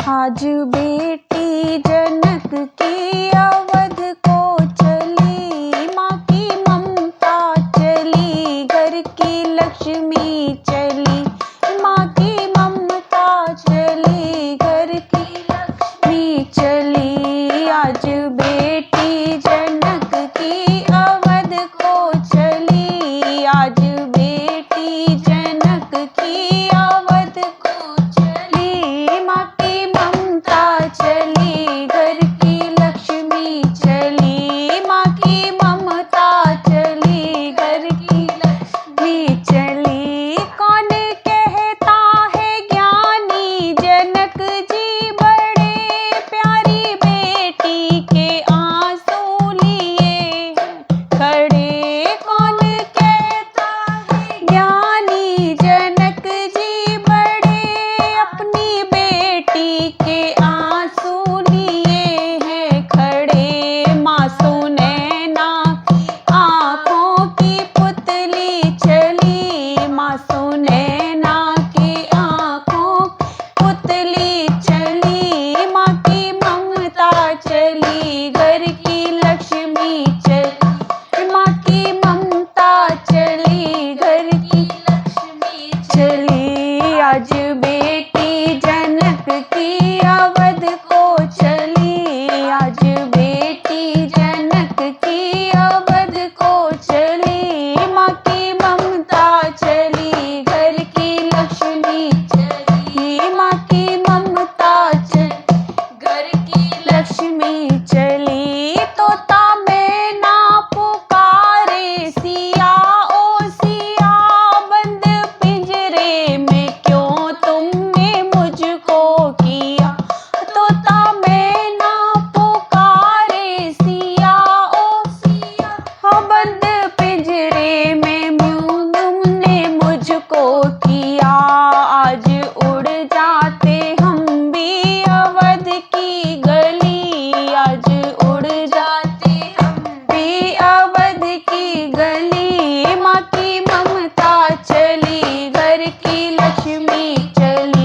आज बेटी जनक की अवध को चली, माँ की ममता चली, घर की लक्ष्मी चली, माँ की ममता चली, घर की लक्ष्मी चली। आज बेटी जनक की अवध को चली, आज बेटी जनक की अवध को चली, माँ की ममता चली, घर की लक्ष्मी चली, माँ की ममता चली, घर की लक्ष्मी चली। कौन कहता है ज्ञानी जनक जी बड़े प्यारी बेटी के आंसू लिए खड़े। कौन कहता है ज्ञानी जनक जी बड़े अपनी बेटी के आंसू लिए हैं खड़े। मासूम नैना आँखों की पुतली चली, मासूम नैना की आँखों पुतली चली, माँ की ममता चली, घर की लक्ष्मी चली, माँ की ममता चली, घर की लक्ष्मी चली। आज बेटी जनक की अवध को चली, आज बेटी जनक की अवध को चली, माँ की ममता चली, घर की लक्ष्मी चली, माँ की ममता चली, घर की लक्ष्मी चली। तोता मैना पुकारे सिया ओ सिया, बंद पिंजरे में क्यों तुमने मुझको किया। तोता मैना पुकारे सिया ओ सिया, हाँ बंद पिंजरे में क्यों तुमने मुझको किया। आज उड़ जाते हम भी अवध की गली, आज उड़ जाते हम भी अवध की गली, माँ की ममता चली, घर की लक्ष्मी चली।